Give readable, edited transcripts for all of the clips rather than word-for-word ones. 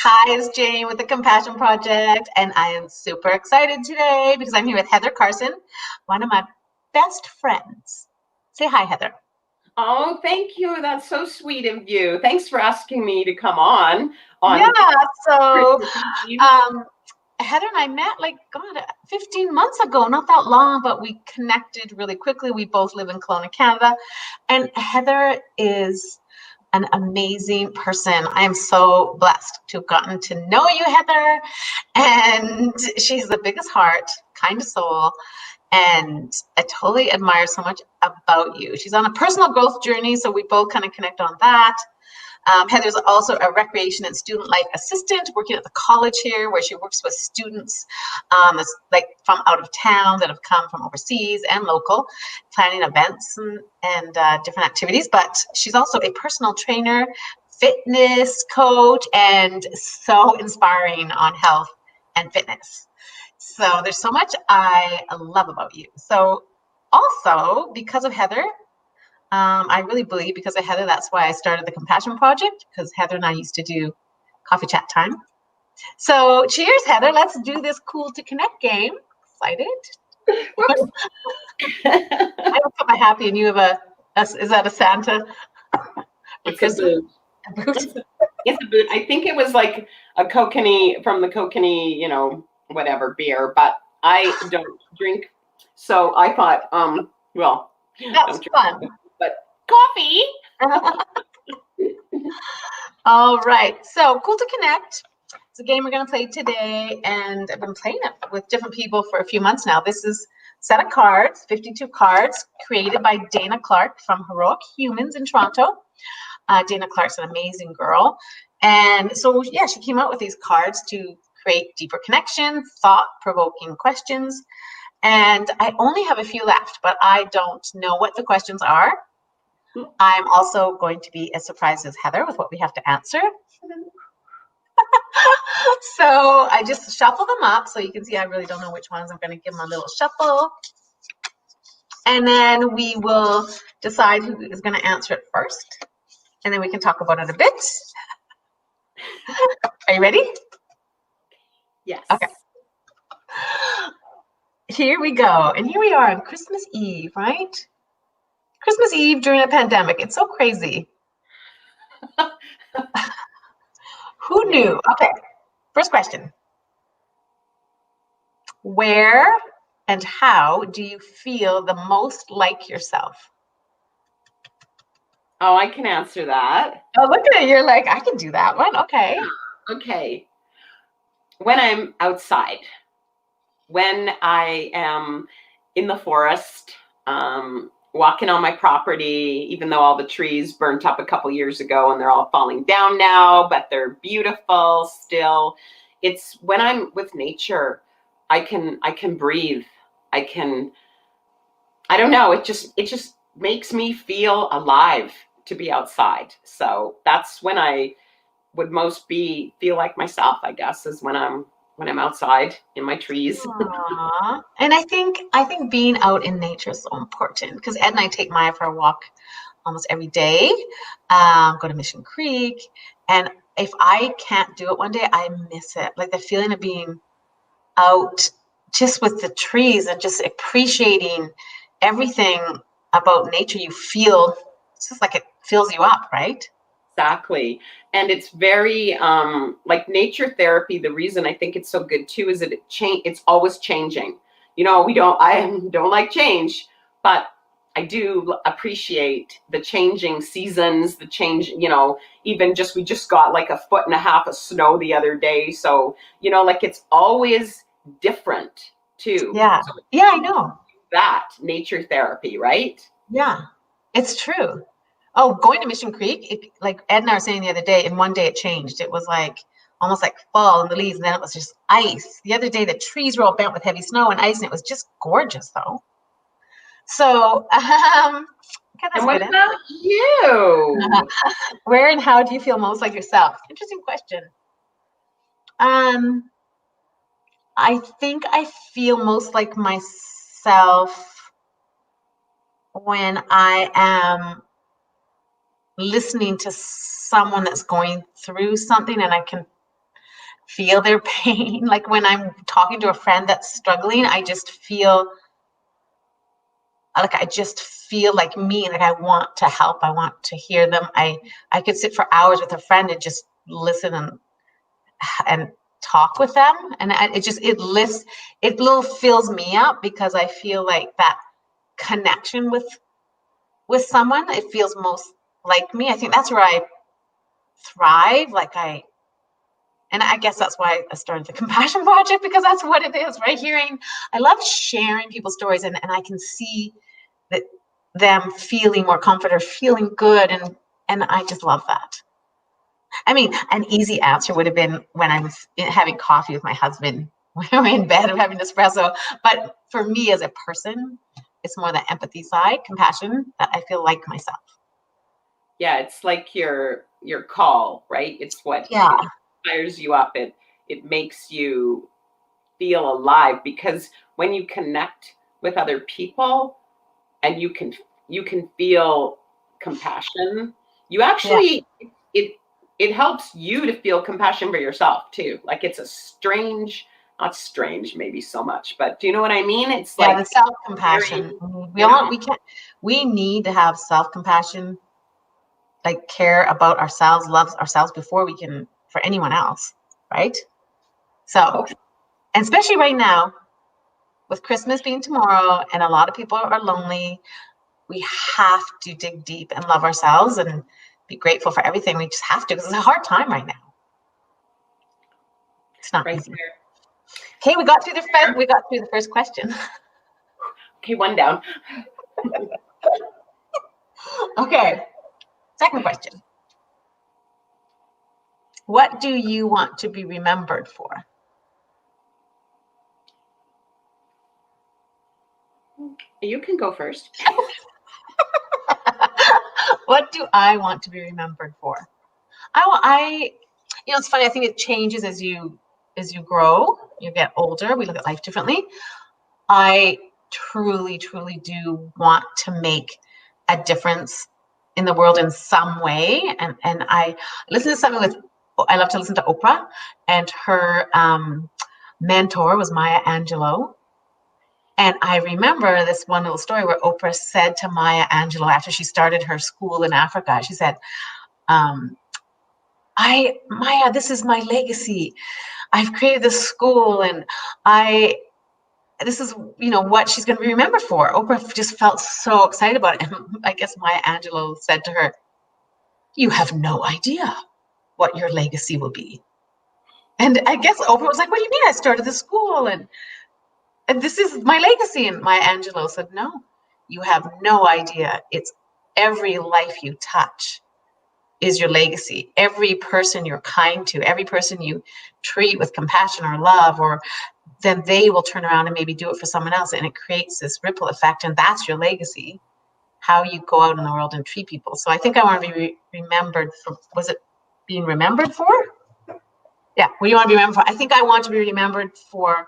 Hi, it's Jane with the Compassion Project, and I am super excited today because I'm here with Heather Carson, one of my best friends. Say hi, Heather. Oh, thank you. That's so sweet of you. Thanks for asking me to come Yeah, on so Christmas Eve. um, Heather and I met like, God, 15 months ago, not that long, but we connected really quickly. We both live in Kelowna, Canada, and Heather is an amazing person. I am so blessed to have gotten to know you, Heather. And she's the biggest heart, kind of soul, and I totally admire so much about you. She's on a personal growth journey, so we both kind of connect on that. Heather's also a recreation and student life assistant working at the college here, where she works with students like from out of town that have come from overseas and local, planning events and different activities. But she's also a personal trainer, fitness coach, and so inspiring on health and fitness. So there's so much I love about you. So also because of Heather, I really believe because of Heather, that's why I started the Compassion Project, because Heather and I used to do coffee chat time. So cheers, Heather. Let's do this cool to connect game. Excited? Whoops. I will put my happy and you have is that a Santa? It's a boot. A boot? It's a boot. I think it was like a kokanee from the kokanee, whatever beer, but I don't drink. So I thought, well, That's fun. but coffee. All right. So cool to connect. It's a game we're going to play today, and I've been playing it with different people for a few months now. This is a set of cards, 52 cards, created by Dana Clark from Heroic Humans in Toronto. Dana Clark's an amazing girl. And so, yeah, she came out with these cards to create deeper connections, thought-provoking questions. And I only have a few left, but I don't know what the questions are. I'm also going to be as surprised as Heather with what we have to answer. So I just shuffle them up so you can see I really don't know which ones. I'm going to give them a little shuffle. And then we will decide who is going to answer it first. And then we can talk about it a bit. Are you ready? Yes. Okay. Here we go. And here we are on Christmas Eve, right? Christmas Eve during a pandemic. It's so crazy. Who knew? Okay. First question. Where and how do you feel the most like yourself? Oh, I can answer that. Oh, look at it. You're like, I can do that one. Okay. Okay. When I'm outside, when I am in the forest, walking on my property, even though all the trees burnt up a couple years ago and they're all falling down now, but they're beautiful still. It's when I'm with nature, I can breathe. I don't know, it just makes me feel alive to be outside. So that's when I would most feel like myself, I guess, is when I'm outside in my trees. Aww. And I think being out in nature is so important because Ed and I take Maya for a walk almost every day. Go to Mission Creek, and if I can't do it one day, I miss it. Like the feeling of being out just with the trees and just appreciating everything about nature. You feel it's just like it fills you up, right? Exactly. And it's very like nature therapy. The reason I think it's so good too is that it's always changing. I don't like change, but I do appreciate the changing seasons, the change, even we just got like a foot and a half of snow the other day. So, like it's always different too. Yeah. So Yeah, I know. that nature therapy, right? Yeah, it's true. Oh, going to Mission Creek, like Ed and I were saying the other day, in one day it changed. It was like almost like fall in the leaves, and then it was just ice. The other day, the trees were all bent with heavy snow and ice, and it was just gorgeous, though. So, okay, that's And a what good about you? answer. Where and how do you feel most like yourself? Interesting question. Um, I think I feel most like myself when I am listening to someone that's going through something and I can feel their pain. Like when I'm talking to a friend that's struggling, I just feel like me, like I want to help. I want to hear them. I could sit for hours with a friend and just listen and talk with them. And it little fills me up because I feel like that connection with someone, it feels most like me. I think that's where I thrive. And I guess that's why I started the Compassion Project, because that's what it is, right? I love sharing people's stories, and I can see that them feeling more comfort or feeling good. And I just love that. I mean, an easy answer would have been when I was having coffee with my husband, when we're in bed and having espresso. But for me as a person, it's more the empathy side, compassion, that I feel like myself. Yeah, it's like your call, right? It's what Yeah. fires you up. It makes you feel alive, because when you connect with other people and you can feel compassion, you actually it helps you to feel compassion for yourself too. Like it's not strange maybe so much, but do you know what I mean? It's Yeah, like the self-compassion. We need to have self-compassion, like care about ourselves, love ourselves before we can for anyone else, right? So, and especially right now, with Christmas being tomorrow and a lot of people are lonely, we have to dig deep and love ourselves and be grateful for everything. We just have to, because it's a hard time right now. It's not right easy. there. Okay, we got through the first question. Okay, one down. Okay, second question. What do you want to be remembered for? You can go first. What do I want to be remembered for? It's funny. I think it changes as you grow, you get older. We look at life differently. I truly, truly do want to make a difference in the world in some way. And I listen to something I love to listen to Oprah, and her mentor was Maya Angelou. And I remember this one little story where Oprah said to Maya Angelou after she started her school in Africa, she said, Maya, this is my legacy. I've created this school, and this is, what she's going to be remembered for. Oprah just felt so excited about it. And I guess Maya Angelou said to her, you have no idea what your legacy will be. And I guess Oprah was like, what do you mean? I started the school and this is my legacy. And Maya Angelou said, no, you have no idea. It's every life you touch is your legacy. Every person you're kind to, every person you treat with compassion or love, or then they will turn around and maybe do it for someone else. And it creates this ripple effect. And that's your legacy, how you go out in the world and treat people. So I think I want to be remembered for, was it being remembered for? Yeah, what do you want to be remembered for? I think I want to be remembered for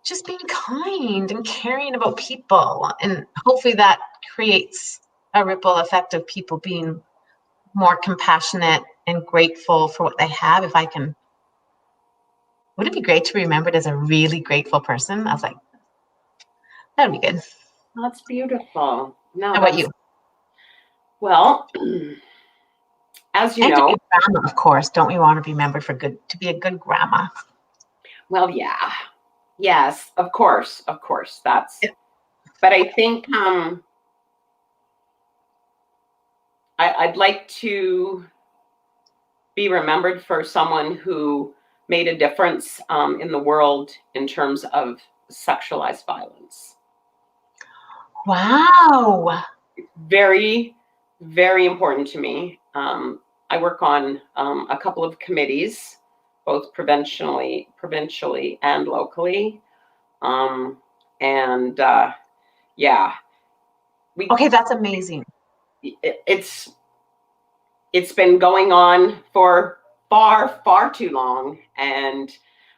just being kind and caring about people. And hopefully that creates a ripple effect of people being more compassionate and grateful for what they have. If I can, would it be great to be remembered as a really grateful person? I was like, that'd be good. That's beautiful. No, How about you? Well, as you And to know, be a grandma, of course. Don't we want to be remembered for to be a good grandma? well, yeah, yes, of course, that's. But I think I'd like to be remembered for someone who made a difference in the world in terms of sexualized violence. Wow. Very, very important to me. I work on a couple of committees, both provincially and locally. Yeah. Okay, that's amazing. It's been going on for far, far too long. And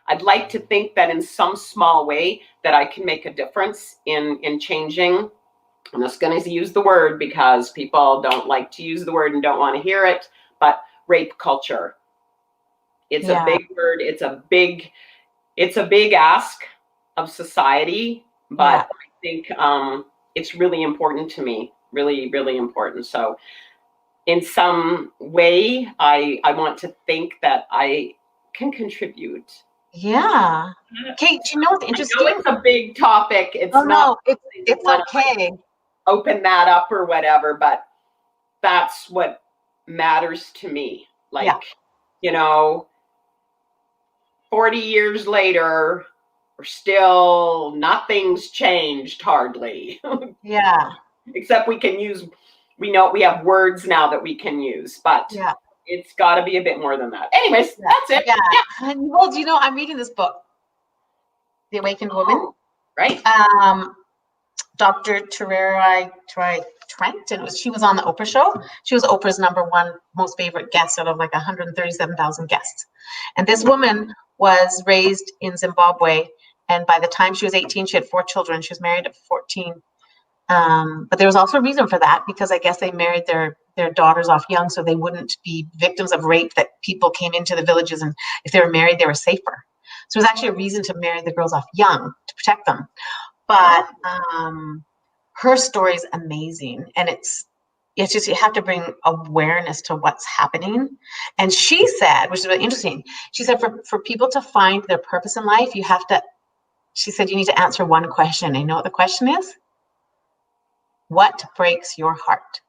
I'd like to think that in some small way that I can make a difference in changing. I'm just going to use the word because people don't like to use the word and don't want to hear it, but rape culture It's a Yeah. big word. It's a big ask of society, but Yeah. I think it's really important to me. Really, really important. So in some way, I want to think that I can contribute. Yeah. Okay, do you know what's I know interesting? it's a big topic. Oh It's not no, I don't it's want to okay. open that up or whatever, but that's what matters to me. Yeah. Like, you know, 40 years later, we're still, nothing's changed hardly. Yeah. Except we know we have words now that we can use, but Yeah. it's got to be a bit more than that. Anyways, Yeah. that's it. Yeah. Yeah. And, well, do you know, I'm reading this book, The Awakened Woman. Oh, right. Dr. Trent, and she was on the Oprah show. She was Oprah's #1 most favorite guest out of like 137,000 guests. And this woman was raised in Zimbabwe, and by the time she was 18, she had 4 children. She was married at 14. But there was also a reason for that, because I guess they married their daughters off young so they wouldn't be victims of rape, that people came into the villages, and if they were married, they were safer. So it was actually a reason to marry the girls off young to protect them. But her story is amazing, and it's just, you have to bring awareness to what's happening. And she said, which is really interesting, she said for people to find their purpose in life, she said you need to answer one question. And you know what the question is? What breaks your heart?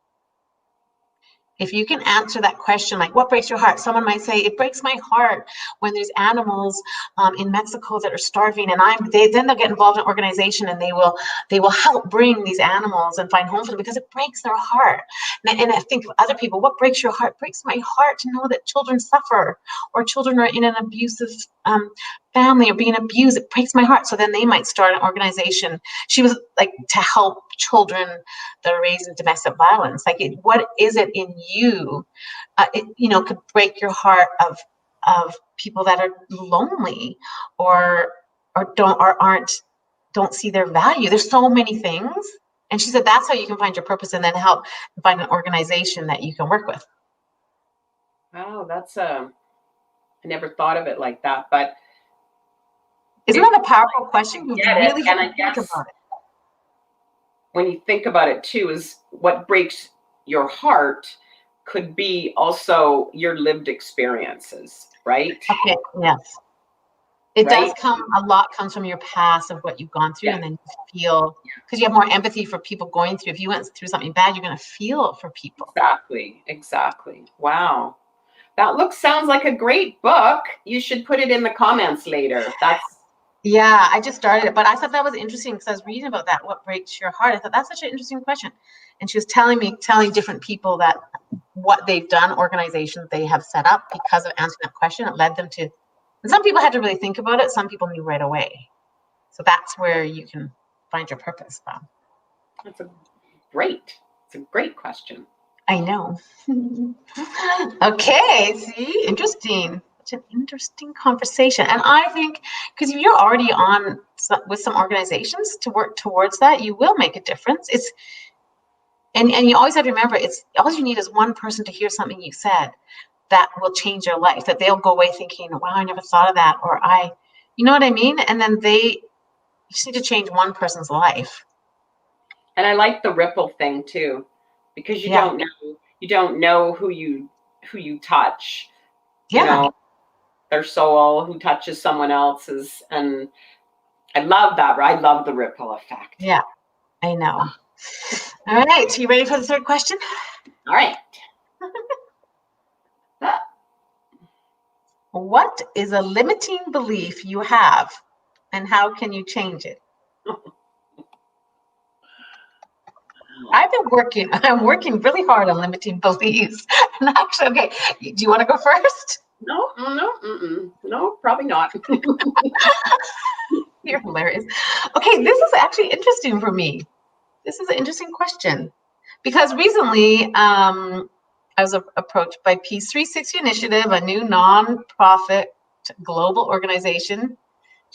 If you can answer that question, like what breaks your heart? Someone might say, it breaks my heart when there's animals in Mexico that are starving, and then they'll get involved in an organization, and they will help bring these animals and find homes for them, because it breaks their heart. And I think of other people, what breaks your heart? It breaks my heart to know that children suffer, or children are in an abusive family or being abused. It breaks my heart. So then they might start an organization. She was like, to help children that are raised in domestic violence. Like, what is it in you? Could break your heart of people that are lonely, or don't see their value. There's so many things. And she said that's how you can find your purpose, and then help find an organization that you can work with. Wow, that's I never thought of it like that, but isn't that a powerful question? You get really it, and I think guess about it. when you think about it too, is what breaks your heart could be also your lived experiences, right? Okay, yes. It Right? does a lot comes from your past of what you've gone through, Yeah. and then you feel, because you have more empathy for people going through. If you went through something bad, you're going to feel for people. Exactly. Wow. That sounds like a great book. You should put it in the comments later. Yeah, I just started it, but I thought that was interesting because I was reading about that. What breaks your heart? I thought that's such an interesting question. And she was telling different people that what they've done, organizations they have set up because of answering that question. It led them to, and some people had to really think about it. Some people knew right away. So that's where you can find your purpose from. It's a great question. I know. Okay, see, interesting. Such an interesting conversation. And I think, because if you're already on with some organizations to work towards that, you will make a difference. And you always have to remember, it's all you need is one person to hear something you said that will change your life, that they'll go away thinking, wow, I never thought of that, or you know what I mean? And then you just need to change one person's life. And I like the ripple thing too, because you don't know who you touch, their soul, who touches someone else's. And I love that. I love the ripple effect. Yeah, I know. All right, you ready for the third question? All right. What is a limiting belief you have, and how can you change it? I'm working really hard on limiting beliefs. And actually, okay, do you want to go first? No, probably not. You're hilarious. Okay, this is actually interesting for me. This is an interesting question, because recently I was approached by Peace 360 Initiative, a new nonprofit global organization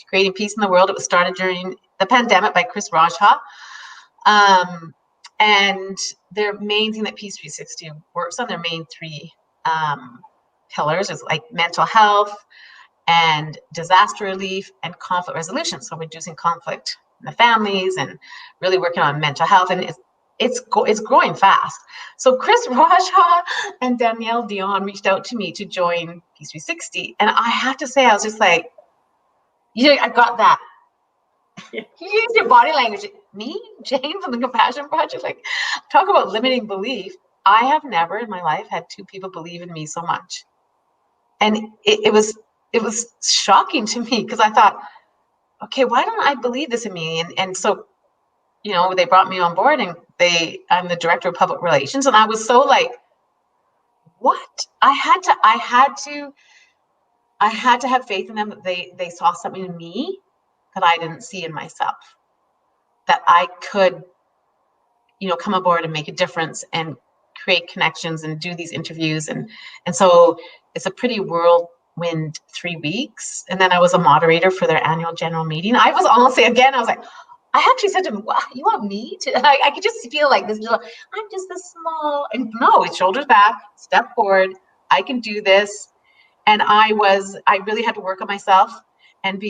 creating peace in the world. It was started during the pandemic by Chris Rajha. And their main thing that Peace 360 works on, their main 3 pillars. It's like mental health and disaster relief and conflict resolution. So reducing conflict in the families and really working on mental health. And it's growing fast. So Chris Raja and Danielle Dion reached out to me to join Peace 360. And I have to say, I was just like, I got that. You use your body language. Me, Jane from the Compassion Project, like, talk about limiting belief. I have never in my life had two people believe in me so much. And it was shocking to me because I thought, okay, why don't I believe this in me? And so, they brought me on board, and I'm the director of public relations, and I was so like, what? I had to have faith in them that they saw something in me that I didn't see in myself, that I could, come aboard and make a difference and create connections and do these interviews. And so it's a pretty whirlwind 3 weeks. And then I was a moderator for their annual general meeting. I was honestly, again, I was like, I actually said to him, wow, you want me to, I could just feel like this little, I'm just this small, and no, it's shoulders back, step forward, I can do this. And I really had to work on myself and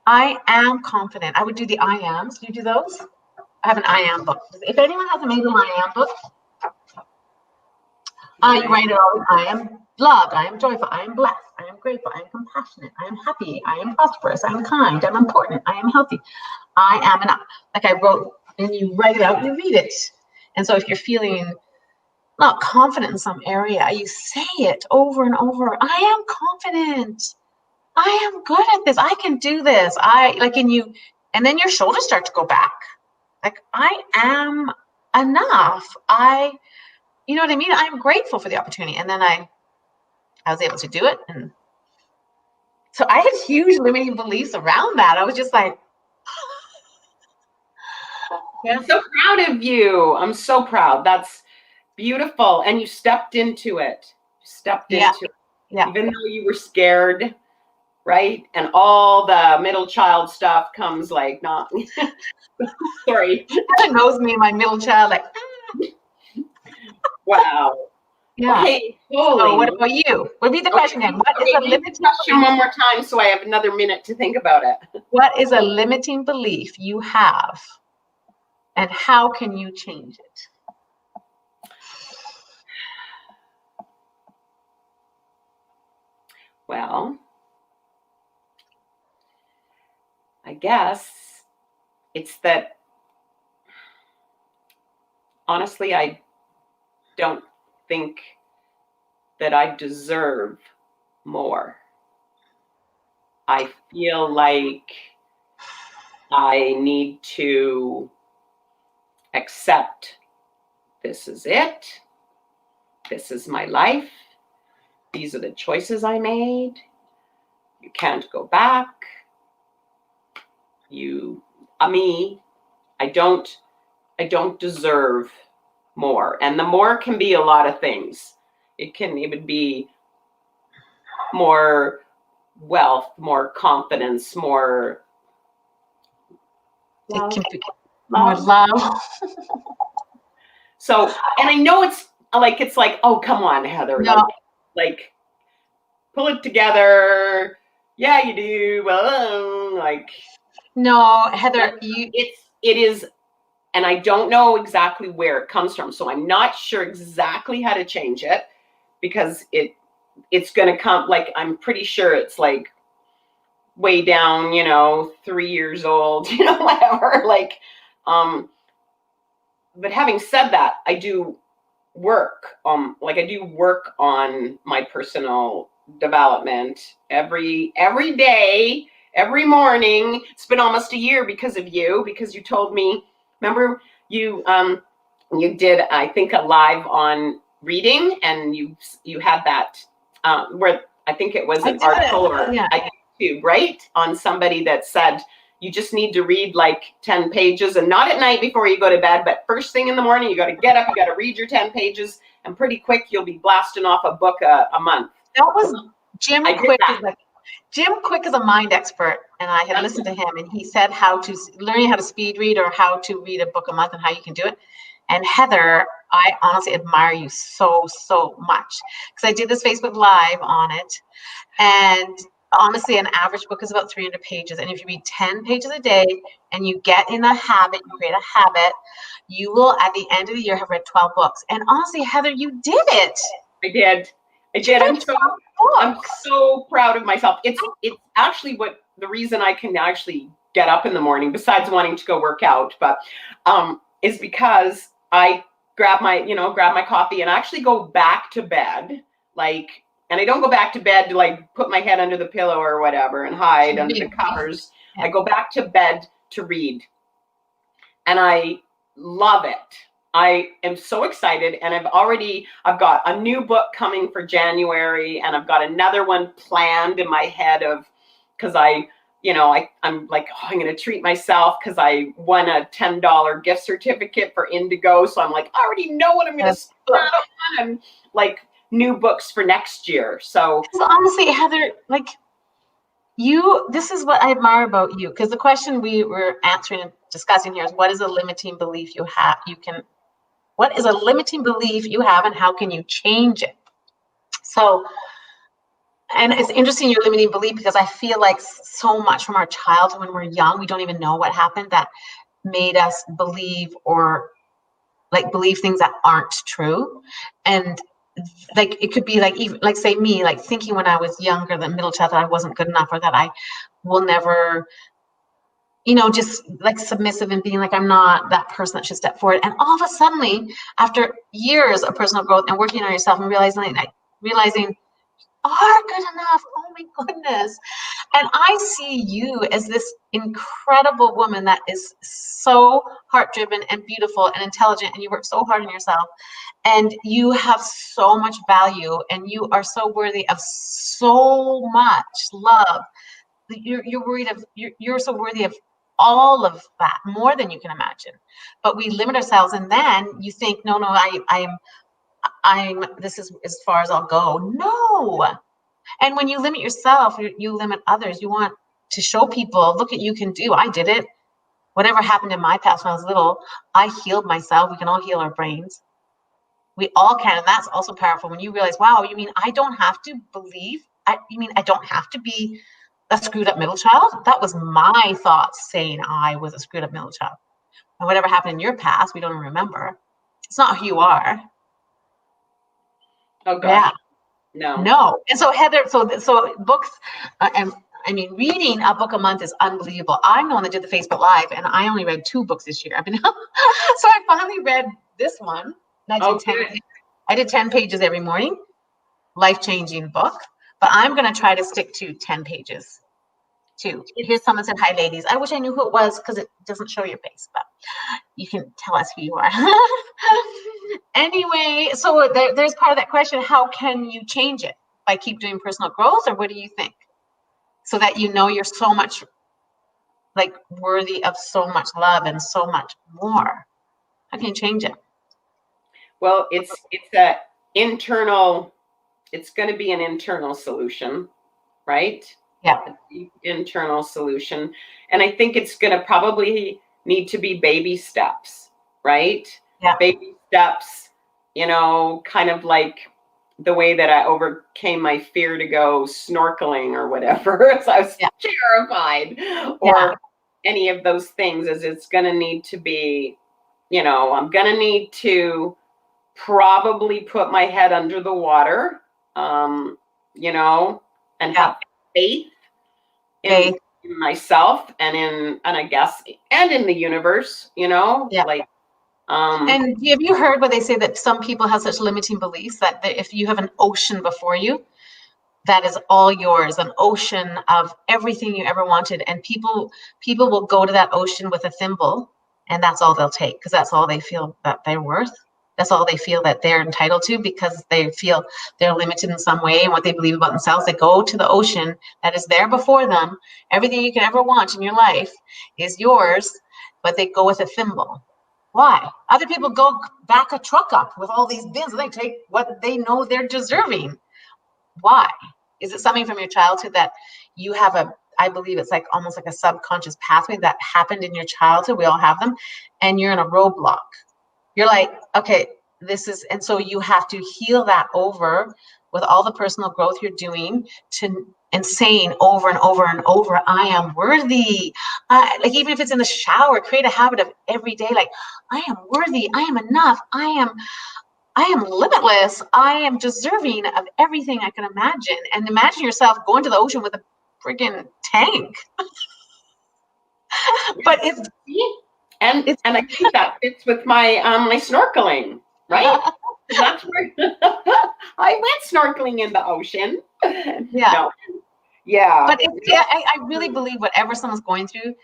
I am confident. I would do the I ams. Do you do those? I have an I am book. If anyone has a amazing I am book, I write it all. I am loved. I am joyful. I am blessed. I am grateful. I am compassionate. I am happy. I am prosperous. I am kind. I'm important. I am healthy. I am enough. Like I wrote, and you write it out, you read it. And so if you're feeling not confident in some area, you say it over and over. I am confident. I am good at this. I can do this. And then your shoulders start to go back. Like, I am enough. You know what I mean? I'm grateful for the opportunity. And then I was able to do it. And so I had huge limiting beliefs around that. I was just like, yeah. I'm so proud of you. I'm so proud. That's beautiful. And you stepped into it. Yeah. Even though you were scared, right? And all the middle child stuff comes like, not, sorry. Heather knows me, my middle child, like, wow. Yeah. Okay, so what about you? Repeat the question again. What is a limiting question one more time so I have another minute to think about it? What is a limiting belief you have, and how can you change it? Well, I guess it's that, honestly, I don't think that I deserve more. I feel like I need to accept this is it. This is my life. These are the choices I made. You can't go back. I don't deserve more. And the more can be a lot of things. It would be more wealth, more confidence, more love. It can be more love. So, and I know it's like, oh, come on, Heather. No. Like, pull it together. Yeah, you do. Well, like. No, Heather, it is, and I don't know exactly where it comes from. So I'm not sure exactly how to change it, because it's going to come, like, I'm pretty sure it's like way down, 3 years old, whatever. Like, but having said that, I do work, I do work on my personal development every day, every morning. It's been almost a year because of you, because you told me, remember you did, I think, a live on reading, and you had that where I think it was an article or a YouTube, right, on somebody that said you just need to read like 10 pages, and not at night before you go to bed, but first thing in the morning. You got to get up, you got to read your 10 pages, and pretty quick you'll be blasting off a book a month. That was Jim Quick. Jim Quick is a mind expert, and I had listened to him, and he said learning how to speed read or how to read a book a month and how you can do it. And Heather, I honestly admire you so, so much, because I did this Facebook Live on it. And honestly, an average book is about 300 pages. And if you read 10 pages a day and you get in a habit, you create a habit, you will, at the end of the year, have read 12 books. And honestly, Heather, you did it. I did. You read 12 I'm books. so proud of myself. It's actually the reason I can actually get up in the morning, besides wanting to go work out, but is because I grab my coffee and actually go back to bed, and I don't go back to bed to like put my head under the pillow or whatever and hide under the covers. Yeah. I go back to bed to read, and I love it. I am so excited, and I've got a new book coming for January, and I've got another one planned in my head because I'm like, oh, I'm going to treat myself because I won a $10 gift certificate for Indigo. So I'm like, I already know what I'm going to spend on, and like new books for next year. So honestly, Heather, like this is what I admire about you, because the question we were answering and discussing here is, what is a limiting belief you have? What is a limiting belief you have, and how can you change it? So, and it's interesting, your limiting belief, because I feel like so much from our childhood, when we're young, we don't even know what happened that made us believe things that aren't true. And like, it could be like, even like, say me, like thinking when I was younger, the middle child, that I wasn't good enough, or that I will never, just like submissive and being like, I'm not that person that should step forward. And all of a sudden, after years of personal growth and working on yourself and realizing are good enough. Oh my goodness. And I see you as this incredible woman that is so heart driven and beautiful and intelligent, and you work so hard on yourself, and you have so much value, and you are so worthy of so much love. You're so worthy of all of that, more than you can imagine. But we limit ourselves, and then you think, no, this is as far as I'll go. No. And when you limit yourself, you limit others. You want to show people, look what you can do. I did it. Whatever happened in my past when I was little, I healed myself. We can all heal our brains. We all can. And that's also powerful when you realize, wow, you mean I don't have to believe? You mean I don't have to be a screwed up middle child? That was my thoughts saying I was a screwed up middle child. And whatever happened in your past, we don't remember. It's not who you are. Oh gosh. Yeah. No. And so Heather, so books, and I mean, reading a book a month is unbelievable. I'm the one that did the Facebook Live, and I only read 2 books this year. So I finally read this one. And I did 10 pages every morning. Life-changing book. But I'm going to try to stick to 10 pages too. Here's someone said, hi, ladies. I wish I knew who it was, because it doesn't show your face, but you can tell us who you are. Anyway, so there's part of that question. How can you change it? By keep doing personal growth, or what do you think? So that you're so much like worthy of so much love and so much more. How can you change it? Well, it's going to be an internal solution, right? Yeah. A deep internal solution. And I think it's going to probably need to be baby steps, right? Yeah. Baby steps, kind of like the way that I overcame my fear to go snorkeling or whatever. So I was terrified, or any of those things, is it's going to need to be, I'm going to need to probably put my head under the water, and have faith in myself and I guess, and in the universe, like. And have you heard what they say, that some people have such limiting beliefs that if you have an ocean before you, that is all yours, an ocean of everything you ever wanted, and people will go to that ocean with a thimble, and that's all they'll take, because that's all they feel that they're worth. That's all they feel that they're entitled to, because they feel they're limited in some way and what they believe about themselves. They go to the ocean that is there before them. Everything you can ever want in your life is yours, but they go with a thimble. Why? Other people go back a truck up with all these bins, and they take what they know they're deserving. Why? Is it something from your childhood that you have I believe it's like almost like a subconscious pathway that happened in your childhood? We all have them. And you're in a roadblock. You're like, okay, and so you have to heal that over with all the personal growth you're doing and saying over and over and over, I am worthy. Like even if it's in the shower, create a habit of every day, like I am worthy, I am enough, I am limitless, I am deserving of everything I can imagine. And imagine yourself going to the ocean with a freaking tank. But it's I think that fits with my my snorkeling, right? That's where I went snorkeling in the ocean. Yeah. No. Yeah. But I really believe whatever someone's going through,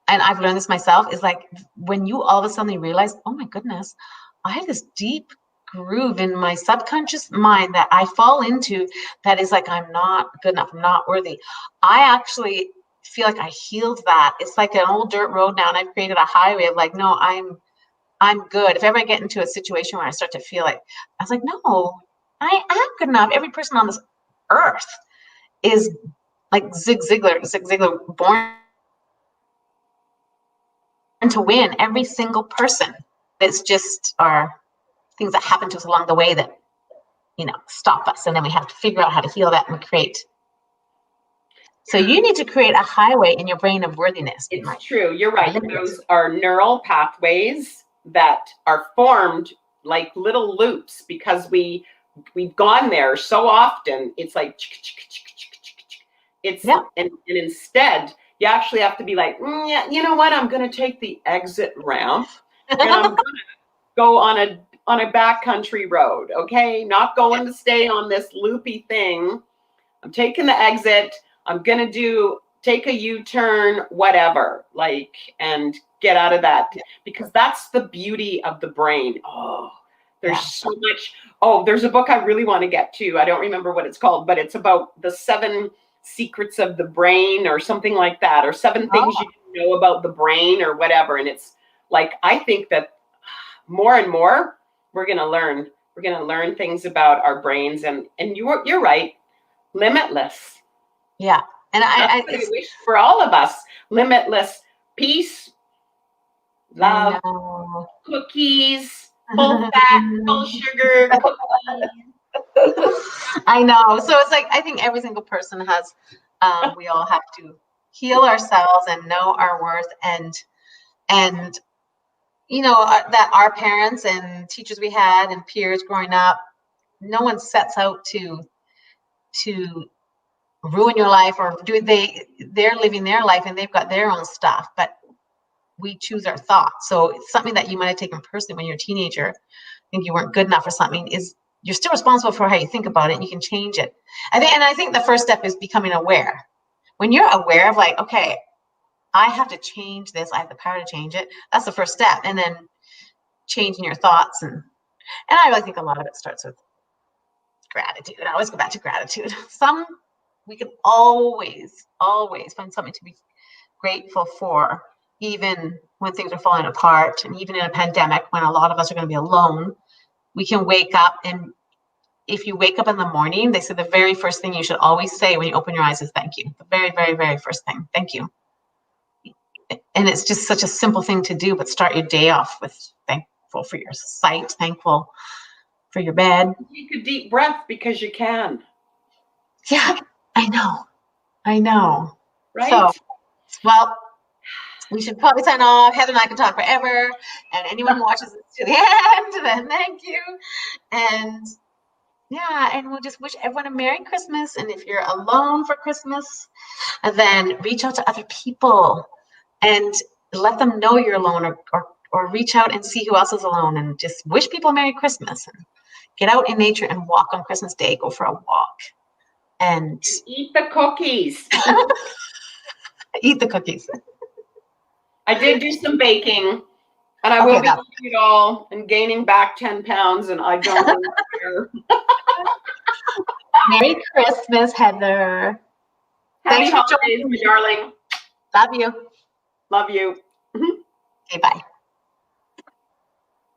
and I've learned this myself, is like when you all of a sudden realize, oh my goodness, I have this deep groove in my subconscious mind that I fall into that is like, I'm not good enough, I'm not worthy. I actually feel like I healed that. It's like an old dirt road now, and I've created a highway of like, no, I'm good. If ever I get into a situation where I start to feel like, I was like, no, I am good enough. Every person on this earth is like Zig Ziglar, born to win. Every single person. It's just our things that happen to us along the way that, stop us. And then we have to figure out how to heal that and create. So you need to create a highway in your brain of worthiness. It's true. You're right. Those are neural pathways that are formed like little loops because we've gone there so often. It's like and instead you actually have to be like, yeah, you know what? I'm going to take the exit ramp and I'm going to go on a backcountry road. Okay, not going to stay on this loopy thing. I'm taking the exit. I'm going to take a U-turn, whatever, and get out of that, because that's the beauty of the brain. Oh, there's so much. Oh, there's a book I really want to get to. I don't remember what it's called, but it's about the 7 secrets of the brain or something like that, or 7 things you didn't know about the brain or whatever. And it's like, I think that more and more we're going to learn. We're going to learn things about our brains, and you're right, limitless. Yeah. And I wish for all of us: limitless peace, love, cookies, full fat, full sugar cookies. I know. So it's like, I think every single person has, we all have to heal ourselves and know our worth, and that our parents and teachers we had and peers growing up, no one sets out to ruin your life, or they're living their life and they've got their own stuff, but we choose our thoughts. So it's something that you might have taken personally when you're a teenager, think you weren't good enough or something, is you're still responsible for how you think about it, and you can change it. I think the first step is becoming aware. When you're aware of like, okay, I have to change this, I have the power to change it, that's the first step. And then changing your thoughts, and I really think a lot of it starts with gratitude. I always go back to gratitude. We can always find something to be grateful for, even when things are falling apart, and even in a pandemic when a lot of us are going to be alone. We can wake up, and if you wake up in the morning, they say the very first thing you should always say when you open your eyes is thank you. The very, very, very first thing, thank you. And it's just such a simple thing to do, but start your day off with thankful for your sight, thankful for your bed. Take a deep breath because you can. Yeah, I know. Right? So, well, we should probably sign off. Heather and I can talk forever. And anyone who watches this to the end, then thank you. And and we'll just wish everyone a Merry Christmas. And if you're alone for Christmas, then reach out to other people and let them know you're alone, or reach out and see who else is alone, and just wish people Merry Christmas, and get out in nature and walk on Christmas Day. Go for a walk and eat the cookies. Eat the cookies. I did do some baking, and I will be eating it all and gaining back 10 pounds, and I don't really care. Merry Christmas, Heather. Happy holidays, my darling. Love you. Love you. Okay, bye.